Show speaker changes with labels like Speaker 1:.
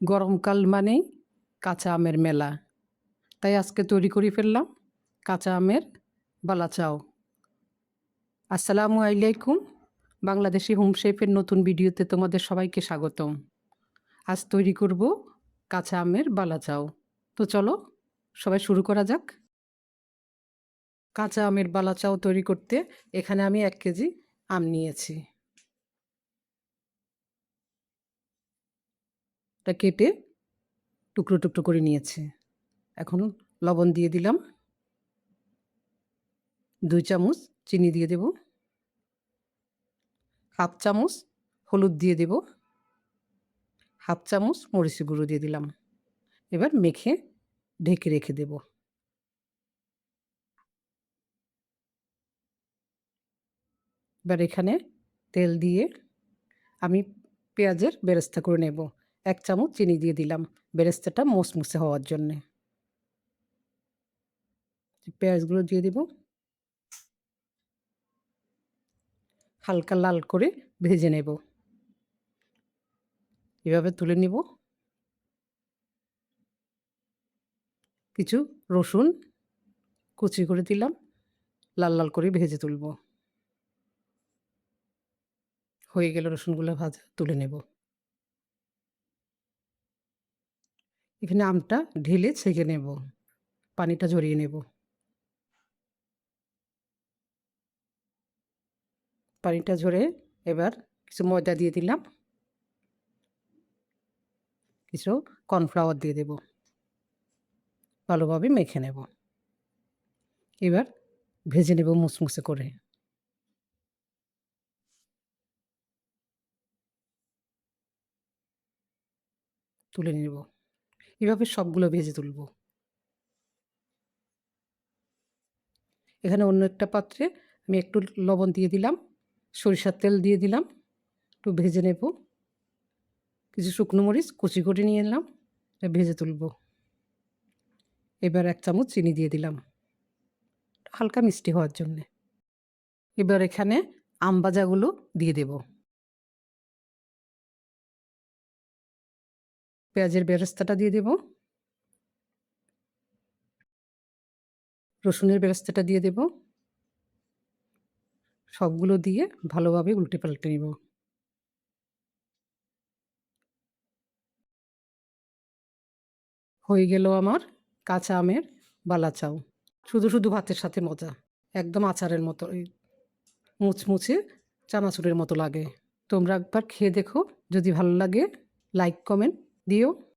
Speaker 1: গরমকাল মানেই কাঁচা আমের মেলা। তাই আজকে তৈরি করে ফেললাম কাঁচা আমের বালা চাও। আসসালামু আলাইকুম। বাংলাদেশি হোম শেফের নতুন ভিডিওতে তোমাদের সবাইকে স্বাগতম। আজ তৈরি করব কাঁচা আমের বালা চাও। তো চলো সবাই শুরু করা যাক। কাঁচা আমের বালা চাও তৈরি করতে এখানে আমি 1 কেজি আম নিয়েছি। এটা কেটে টুকরো টুকরো করে নিয়েছি। এখন লবণ দিয়ে দিলাম, 2 চামচ চিনি দিয়ে দেব, হাফ চামচ হলুদ দিয়ে দেব, হাফ চামচ মরিচের গুঁড়ো দিয়ে দিলাম। এবার মেখে ঢেকে রেখে দেব। এবার এখানে তেল দিয়ে আমি পেঁয়াজের বেরেস্তা করে নেব। 1 চামচ চিনি দিয়ে দিলাম বেরেস্তাটা মুসমুসে হওয়ার জন্যে। পেঁয়াজগুলো দিয়ে দেব, হালকা লাল করে ভেজে নেব। এভাবে তুলে নিব। কিছু রসুন কুচি করে দিলাম, লাল লাল করে ভেজে তুলব। হয়ে গেল রসুনগুলো ভাজা, তুলে নেব। এখানে আমটা ঢেলে ছেঁকে নেব, পানিটা ঝরিয়ে নেব। পানিটা ঝরে এবার কিছু ময়দা দিয়ে দিলাম, কিছু কর্নফ্লাওয়ার দিয়ে দেব, ভালোভাবে মেখে নেব। এবার ভেজে নেব মুসমুসে করে। তুলে নেব। এভাবে সবগুলো ভেজে তুলব। এখানে অন্য একটা পাত্রে আমি একটু লবণ দিয়ে দিলাম, সরিষার তেল দিয়ে দিলাম, একটু ভেজে নেব। কিছু শুকনো মরিচ কুচি করে নিয়ে এলাম, ভেজে তুলব। এবার 1 চামচ চিনি দিয়ে দিলাম, হালকা মিষ্টি হওয়ার জন্যে। এবার এখানে আম ভাজাগুলো দিয়ে দেব। পেঁয়াজের বেরেস্তাটা দিয়ে দেব, রসুনের বেরেস্তাটা দিয়ে দেব। সবগুলো দিয়ে ভালোভাবে উল্টে পাল্টে নেব। হয়ে গেল আমার কাঁচা আমের বালা চাও। শুধু শুধু ভাতের সাথে মজা, একদম আচারের মতো, মুচমুচে চানাচুরের মতো লাগে। তোমরা একবার খেয়ে দেখো, যদি ভালো লাগে লাইক কমেন্ট দিও।